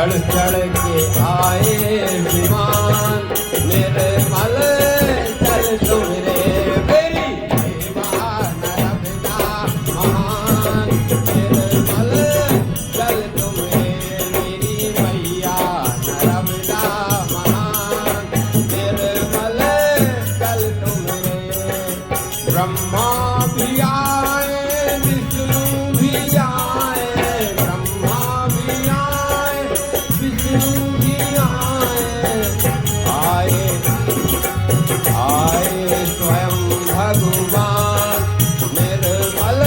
चढ़ चढ़ के आए विमान निर्मल जल तुमरे मेरी सेवा नर्मदा महान निर्मल जल तुमरे मेरी मैया नर्मदा महान निर्मल जल तुमरे ब्रह्मा भी आए विष्णु भी आए ब्रह्मा भी आए विष्णु भी आए स्वयं भगवान निर्मल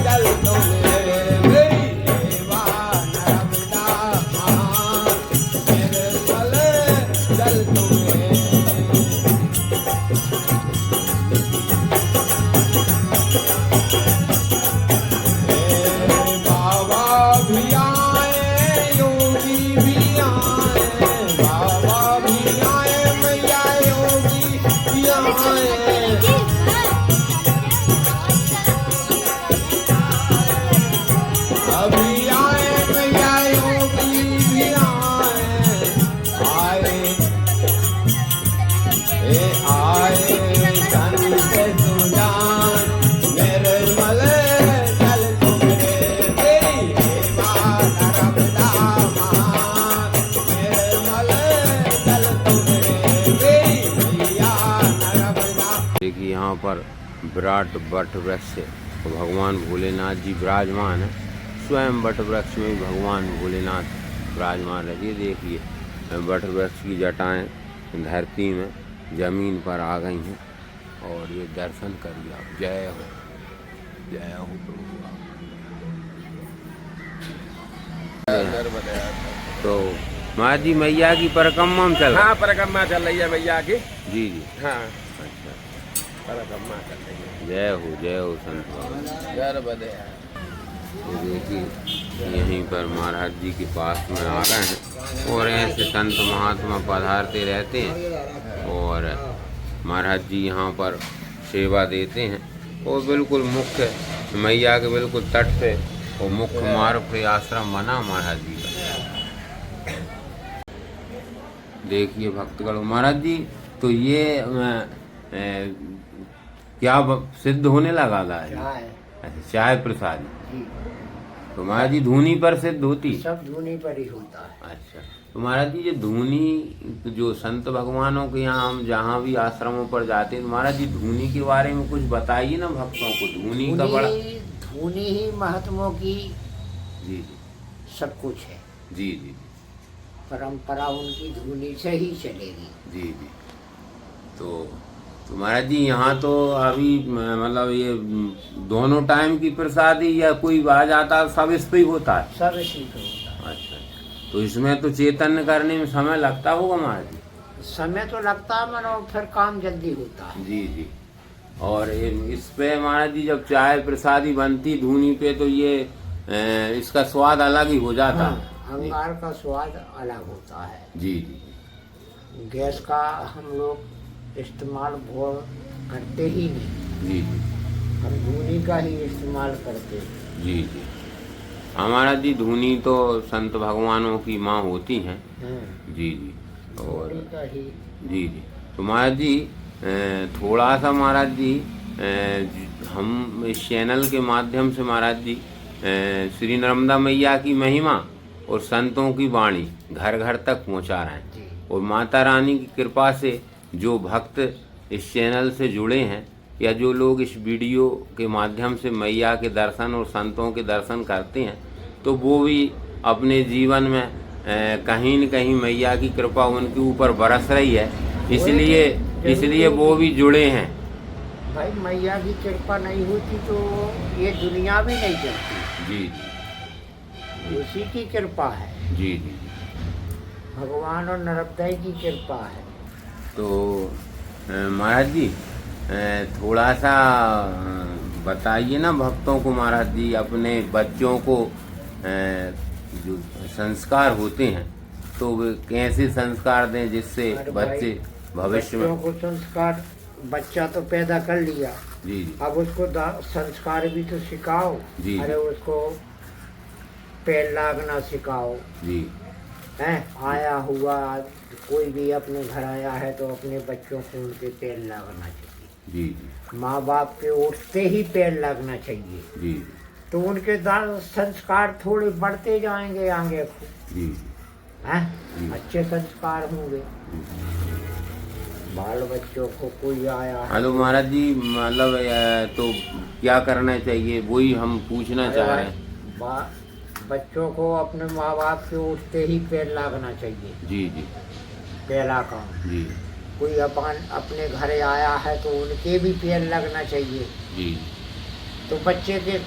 जल तुमरे मेरी सेवा नर्मदा महान निर्मल जल तुमरे बाबा भी आए योगी भी आए बाबा भी आए मैया योगी भी आए अभी आए मैया योगी भी आए संत सुजान निर्मल जल तुमरे मेरी सेवा नर्मदा महान निर्मल जल तुमरे मेरी मैया नर्मदा। देखिए यहाँ पर विराट वट वृक्ष है तो भगवान भोलेनाथ जी विराजमान है। स्वयं वट वृक्ष में भी भगवान भोलेनाथ विराजमान रहती है। देखिए वट वृक्ष की जटाएं धरती में जमीन पर आ गई हैं और ये दर्शन करिए आप। जय हो प्रभु। तो माँ जी मैया की परिक्रमा में चल रहा है? हाँ, परिक्रमा चल रही है मैया की। जी जी हाँ, अच्छा। परिक्रमा चल रही है। जय हो संत बाबा। तो देखिए यहीं पर महाराज जी के पास में आ गए हैं और ऐसे संत महात्मा पधारते रहते हैं और महाराज जी यहाँ पर सेवा देते हैं और बिल्कुल मुख्य मैया के बिल्कुल तट पे और मुख्य मार्ग पे आश्रम बना महाराज जी का। देखिए भक्तगण महाराज जी तो ये क्या सिद्ध होने लगा है? अच्छा, चाय प्रसाद। तो महाराज जी धूनी पर सिद्ध होती? सब धूनी पर ही होता है। अच्छा, तो महाराज जी ये धूनी जो संत भगवानों के यहाँ हम जहाँ भी आश्रमों पर जाते हैं महाराज जी धूनी के बारे में कुछ बताइए ना भक्तों को। धूनी का बड़ा धूनी ही महात्माओं की जी सब कुछ है। जी जी परंपरा उनकी धूनी से ही चलेगी। जी जी। तो महाराज जी यहाँ तो अभी मतलब ये दोनों टाइम की प्रसादी या कोई आ जाता सब इस पे ही होता है? सब इसी पे होता है। अच्छा, तो इसमें तो चैतन्य करने में समय लगता होगा महाराज जी? समय तो लगता है मनो फिर काम जल्दी होता है। जी जी। और इस पे महाराज जी जब चाय प्रसादी बनती धूनी पे तो ये इसका स्वाद अलग ही हो जाता है। अंगार का स्वाद अलग होता है। जी जी। गैस का हम लोग इस्तेमाल बहुत करते ही नहीं। जी जी। हम धूनी का ही इस्तेमाल करते हैं। जी जी। हमारा जी धूनी तो संत भगवानों की माँ होती हैं। जी जी। और धूनी का ही। जी जी। तो महाराज जी थोड़ा सा महाराज जी हम इस चैनल के माध्यम से महाराज जी श्री नर्मदा मैया की महिमा और संतों की वाणी घर घर तक पहुंचा रहे हैं और माता रानी की कृपा से जो भक्त इस चैनल से जुड़े हैं या जो लोग इस वीडियो के माध्यम से मैया के दर्शन और संतों के दर्शन करते हैं तो वो भी अपने जीवन में कहीं न कहीं मैया की कृपा उनके ऊपर बरस रही है, इसलिए वो भी जुड़े हैं। भाई मैया की कृपा नहीं होती तो ये दुनिया भी नहीं चलती। जी जी। उसी की कृपा है। जी जी। भगवान और नर्मदा की कृपा है। तो महाराज जी थोड़ा सा बताइए ना भक्तों को महाराज जी अपने बच्चों को जो संस्कार होते हैं तो वे कैसे संस्कार दें जिससे बच्चे भविष्य में। बच्चों को संस्कार बच्चा तो पैदा कर लिया जी जी। अब उसको संस्कार भी तो सिखाओ। जी। अरे उसको पैर लागना सिखाओ जी। है आया हुआ कोई भी अपने घर आया है तो अपने बच्चों को उनके पैर लगना चाहिए। जी जी माँ बाप के उठते ही पैर लगना चाहिए, जी तो उनके संस्कार थोड़े बढ़ते जाएंगे आगे को, जी हैं जी। अच्छे संस्कार होंगे। बाल बच्चों को कोई आया है हेलो महाराज जी, मतलब तो क्या करना चाहिए वही हम पूछना चाह रहे हैं। बच्चों को अपने माँ बाप के उठते ही पैर लगना चाहिए, जी जी पहला काम। जी कोई अपने घर आया है तो उनके भी पैर लगना चाहिए, जी तो बच्चे के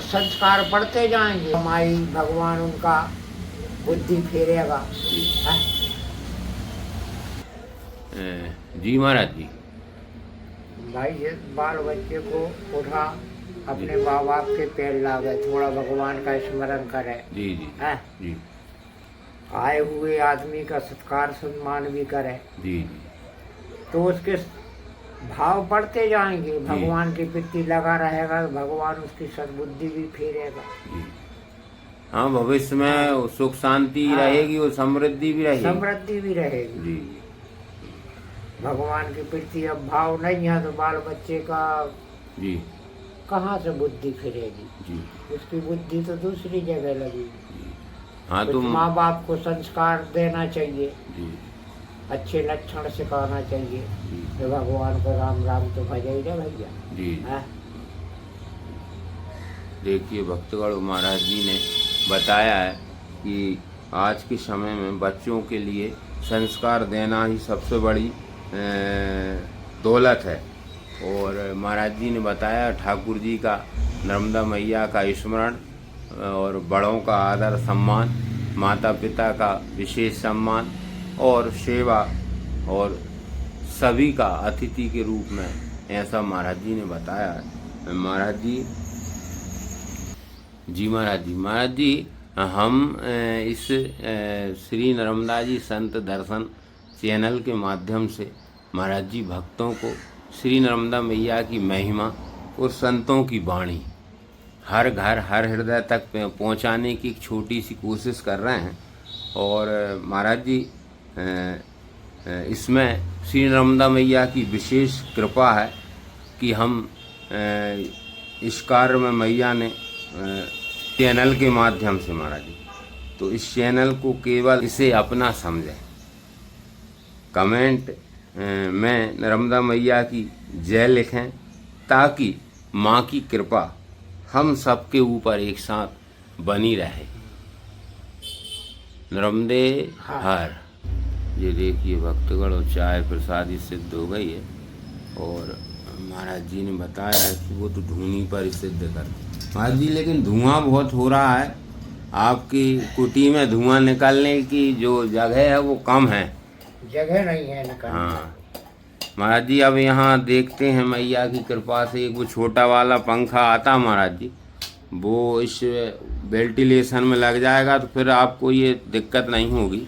संस्कार बढ़ते जाएंगे। हमारी भगवान उनका बुद्धि फेरेगा। जी। हैं? जी महाराज जी। भाई ये बाल बच्चे को उठा अपने माँ बाप के पैर लागे, थोड़ा भगवान का स्मरण करे, जी जी हैं? जी आए हुए आदमी का सत्कार सम्मान भी करे, जी जी तो उसके भाव बढ़ते जाएंगे। भगवान के प्रति लगा रहेगा तो भगवान उसकी सद्बुद्धि भी फेरेगा। जी। हाँ, भविष्य में सुख शांति हाँ। रहेगी और समृद्धि भी रहेगी। समृद्धि भी रहेगी। जी भगवान के प्रति अब भाव नहीं है तो बाल बच्चे का जी कहाँ से बुद्धि फिरेगी? जी। उसकी बुद्धि तो दूसरी जगह लगेगी। हाँ तो तो माँ बाप को संस्कार देना चाहिए, जी अच्छे लक्षण सिखाना चाहिए। जी तो भगवान को राम राम तो भजे ही ना भैया। जी। हैं? देखिए भक्तगण, महाराज जी ने बताया है कि आज के समय में बच्चों के लिए संस्कार देना ही सबसे बड़ी दौलत है। और महाराज जी ने बताया ठाकुर जी का, नर्मदा मैया का स्मरण और बड़ों का आदर सम्मान, माता पिता का विशेष सम्मान और सेवा, और सभी का अतिथि के रूप में, ऐसा महाराज जी ने बताया है। महाराज जी महाराज जी हम इस श्री नर्मदा जी संत दर्शन चैनल के माध्यम से महाराज जी भक्तों को श्री नर्मदा मैया की महिमा और संतों की वाणी हर घर हर हृदय तक पहुंचाने की एक छोटी सी कोशिश कर रहे हैं। और महाराज जी इसमें श्री नर्मदा मैया की विशेष कृपा है कि हम इस कार्य में मैया ने चैनल के माध्यम से, महाराज जी, तो इस चैनल को केवल इसे अपना समझें। कमेंट में नर्मदा मैया की जय लिखें ताकि माँ की कृपा हम सबके ऊपर एक साथ बनी रहे। नर्मदे हर। ये देखिए भक्तगण, और चाय प्रसादी सिद्ध हो गई है। और महाराज जी ने बताया है कि वो तो धूनी पर ही सिद्ध करते। महाराज जी लेकिन धुआं बहुत हो रहा है, आपकी कुटी में धुआं निकालने की जो जगह है वो कम है, जगह नहीं है निकालने। हाँ महाराज जी, अब यहाँ देखते हैं मैया की कृपा से एक वो छोटा वाला पंखा आता महाराज जी, वो इस वेंटिलेशन में लग जाएगा तो फिर आपको ये दिक्कत नहीं होगी,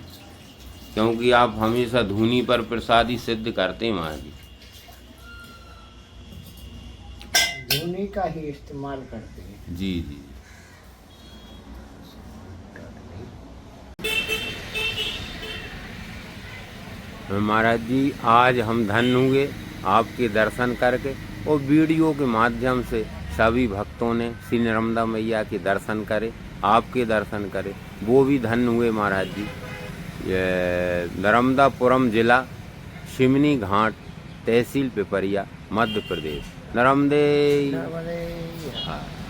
क्योंकि आप हमेशा धूनी पर प्रसादी सिद्ध करते हैं महाराज जी। धूनी का ही इस्तेमाल करते हैं। जी जी। महाराज जी आज हम धन्य हुए आपके दर्शन करके, और वीडियो के माध्यम से सभी भक्तों ने श्री नर्मदा मैया के दर्शन करे, आपके दर्शन करे, वो भी धन्य हुए महाराज जी। ये नर्मदापुरम जिला, सिमनी घाट, तहसील पिपरिया, मध्य प्रदेश। नर्मदे नर्मदे। हर।